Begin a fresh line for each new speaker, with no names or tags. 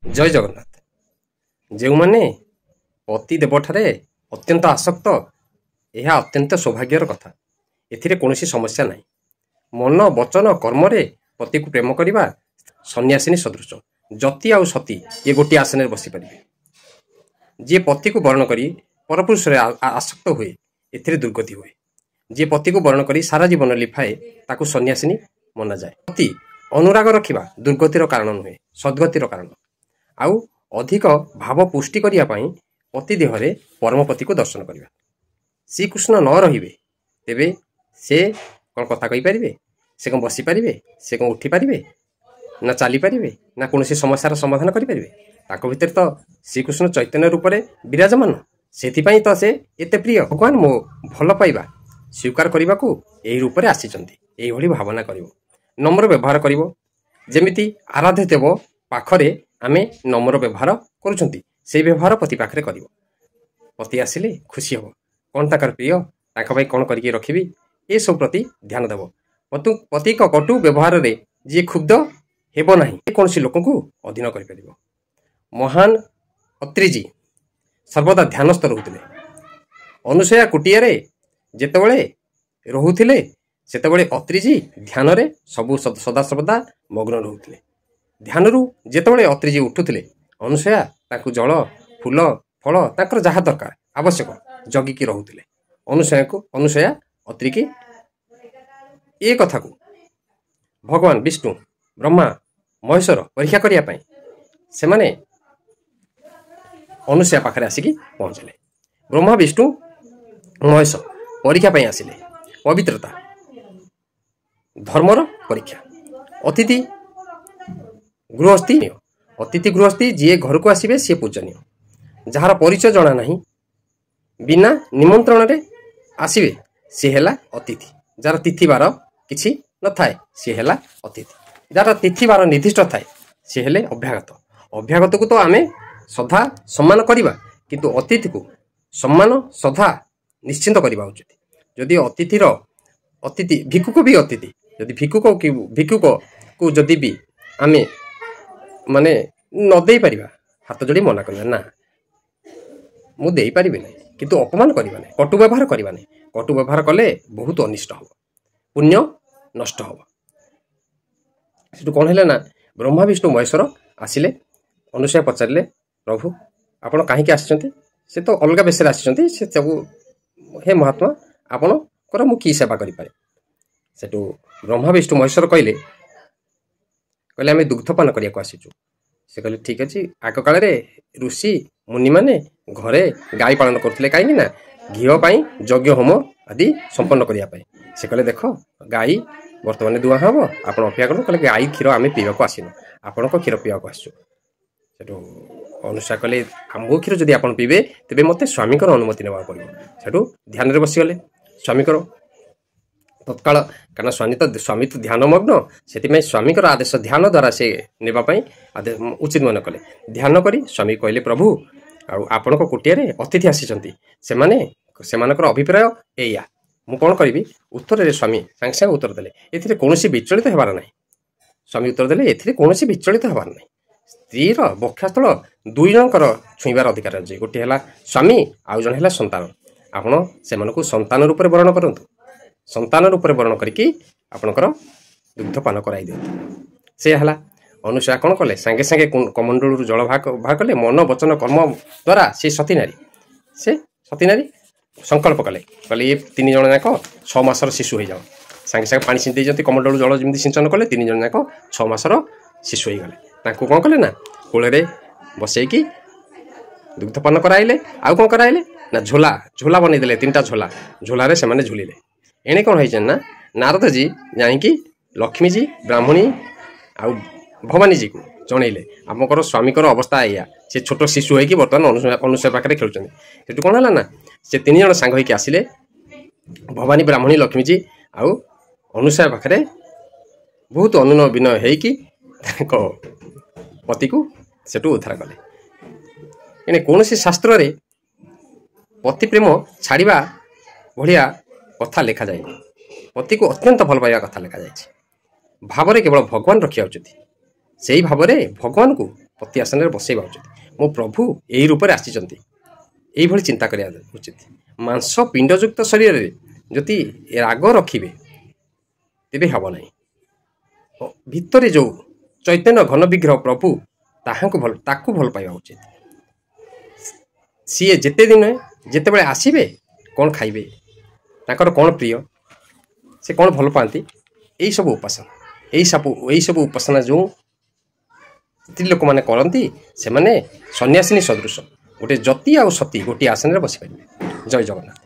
जय जगन्नाथ। जो मैंने पति देवठारे अत्यंत आसक्त यह अत्यंत सौभाग्यर कथा। एथिरे कौनसी समस्या नहीं। मन वचन कर्म पति को प्रेम करवा सन्यासिनी सदृश जति आउ सती ये गोटे आसन बसी पारे। जी पति को वर्ण करी परपुरुष आसक्त हुए एथिरे दुर्गति हुए। जी पति को वर्ण करी सारा जीवन लिफाए ताकू सन्यासिनी मना जाए। पति अनुराग रखिबा दुर्गतिर कारण नुहे, सद्गतिर कारण। आउ अधिक भाव पुष्टि करिया पई पति देहरे परमपति को दर्शन करिबा। श्रीकृष्ण न रहिबे तेबे से कौन कथा कहि परिबे, से कौन बसी पारिबे, से कौन उठी पारिबे, ना चली पारिबे, ना कौनसी समस्यार समाधान करि परिबे। ताको भितर तो श्रीकृष्ण चैतन्य रूप में विराजमान। सेथिपाई तो से एते प्रिय। भगवान मो भल पाइबा स्वीकार करने को यही रूप में आसीचंती। एही भली भावना करिवो, नम्र व्यवहार करिवो। जेमिति आराध्य देव पाखरे आमे नम्र व्यवहार करूछंती से व्यवहार पति पाखरे करिवो। पति आसिले खुशी हो, कौन ताकर प्रिय, ताका भाई कौन करके रखिबी, ए सब प्रति ध्यान देव। पति का कटु व्यवहार रे जी क्षुब्ध हेबो नाही, कौन सी लोक को अधीन करि परिबो। महान अत्रि जी सर्वदा ध्यानस्थ रहुथिले। अनुसया कुटिया रे जेतेबेले रहुथिले सेतेबेले अत्रि जी ध्यान रे सबु सदा सर्वदा मग्न रहुथिले। ध्यान रु जेतेबेले अत्रि जी उठुथिले अनुसया ताकू जल फूल फल ताकर जहा दरकार आवश्यक जगिकी रहुथिले। अनुसया अत्रि की ए कथा को भगवान विष्णु ब्रह्मा महेश्वर परीक्षा करिया पई से माने अनुसया पाखरे आसिकी पहुंचले। ब्रह्मा विष्णु महेश्वर परीक्षा पई आसिले। पवित्रता धर्मर परीक्षा। अतिथि गृहस्थी अतिथि गृहस्थी जी घर को आसबे सी पूजनीय। जार परिचय जना नहीं बिना निमंत्रण रे आसबे सी हेला अतिथि। जार तिथि बार किछि न थाए सी हेला अतिथि। जार तिथि बार निर्दिष्ट थाए सी हेले अभ्यागत। अभ्यागत को तो आमे श्रद्धा सम्मान करिबा, किंतु अतिथि को सम्मान श्रद्धा निश्चिंत करिबा उचित। जदि अतिथि भिक्षुक भी अतिथि, जदि भिक्षुक को जदि भी आमे माने न दे परिबा हाथ जोड़ी मना करबा ना मु दे परिबे नै, किंतु अपमान करबा नै, कटु व्यवहार करबा नै। कटु व्यवहार कले बहुत अनिष्ट हो, पुण्य नष्ट हो। सेटु कोन हेले ना ब्रह्मा विष्णु महेश्वर आसिले। अनुसया पचारिले प्रभु आपण काहे के आछंती? से तो अलगा बेसरे आछंती, से सबु हे महात्मा आपण कर मु की सेवा करि पारे। सेटु ब्रह्मा विष्णु महेश्वर कहले आमे दुग्धपान करिया को आसीचु। से कहले ठीक अछि। आग काल रे ऋषि मुनि माने घरे गाय पालन करथिले, काहे ना घिओ पई यज्ञ होम आदि संपन्न करिया पई। से कहले देखो गाय वर्तमान दुआ हबो, आपण अपेक्षा करू। कहले गाय क्षीर आमे पीवा को आसीनो, आपण को क्षीर पीवा को आसछु। सेटु अनुसार कहले हमो क्षीर जदि आपण पीबे तेबे मते स्वामी कर अनुमति नेबा पड़िबो। सेटु ध्यान रे बसी गले स्वामी कर तत्काल, कारण स्वामी तो ध्यान मग्न, से स्वामी आदेश ध्यान द्वारा से नेबाई उचित मन कले। ध्यान करी स्वामी कहले प्रभु आपण कुटिया रे अतिथि आसी सेमानकर अभिप्राय एया मु कौन करी। उत्तर रे स्वामी सांगे सांगे उत्तर देले एथिरे कोनोसी विचलित हेबार नाही। स्वामी उत्तर देले एथिरे कोनोसी विचलित हेबार नाही। स्त्रीर बक्षास्थल दुई जनकर छुईबार अधिकार अछि। गोटे हला स्वामी आउ जन हला संतान। आपण सेमानकु संतान रूप में वर्ण करंतु। संतान रूप में वर्ण करके आपणकर दुग्धपान कराई दियंतु। से हला अनुसया कौन कले सांगे सांगे कमंडलू जल भाग कले। मन वचन कर्म द्वारा से सती नारी संकल्प कले ये 3 जन जाक 6 मासर शिशु हो जाओ। सांगे सांगे पानी सिंचई जंती कमंडलू जल जमी सिंचन कले। 3 जन जाक 6 मासर शिशु हो गले। तांको कौन कले ना कोले बसैकी दुग्धपान कराइले। आउ कौन कराइले ना झोला बनै देले। 3टा झोला से माने झुलिले। एने कौन है ना नारद जी जाइकी लक्ष्मी जी ब्राह्मणी आउ भवानी जी को जनइले आमकर स्वामी अवस्था या से छोट शिशु होगी बर्तमान अनुसया पाखे खेलुं। से कौन है ना से 3 जन सांग होइकी आसिले। भवानी ब्राह्मणी लक्ष्मी जी आउ अनुसया पाखे बहुत अनुन विनय होइकी पति को सेटू उद्धार कले। एने कौन सी शास्त्र रे पति प्रेम छाड़िबा बढ़िया कथा लेखा जाए। पति को अत्यंत भल पाइबा कथा लेखा जाए। भाव केवल भगवान रखा उचित। से ही भाव भगवान को ପତି ଆସନରେ ବସେଇବା ଉଚିତ। ମୋ ପ୍ରଭୁ ଏହି ରୂପରେ ଆସିଛନ୍ତି, ଏଇଭଳି ଚିନ୍ତା କରିବା ଉଚିତ। ମାଂସ ପିଣ୍ଡଯୁକ୍ତ ଶରୀରରେ ଯଦି ରାଗ ରଖିବେ ତେବେ ହେବ ନାହିଁ। ଭିତରେ ଯେଉଁ ଚୈତନ୍ୟ ଘନ ବିଗ୍ରହ ପ୍ରଭୁ ତାକୁ ଭଲ ପାଇବା ଉଚିତ। ସିଏ ଯେତେବେଳେ ଆସିବେ କ'ଣ ଖାଇବେ, ତାଙ୍କର କ'ଣ ପ୍ରିୟ, ସେ କ'ଣ ଭଲ ପାଆନ୍ତି, ଏଇସବୁ ଉପାସନା ଏଇସବୁ ଉପାସନା ଯେଉଁ ସ୍ତ୍ରୀ ଲୋକମାନେ କରନ୍ତି ସେମାନେ ସନ୍ନ୍ୟାସିନୀ ସଦୃଶ ଗୋଟେ ଯତି ଆଉ ସତୀ ଗୋଟିଏ ଆସନରେ ବସିପାରିବେ। ଜୟ ଜଗନ୍ନାଥ।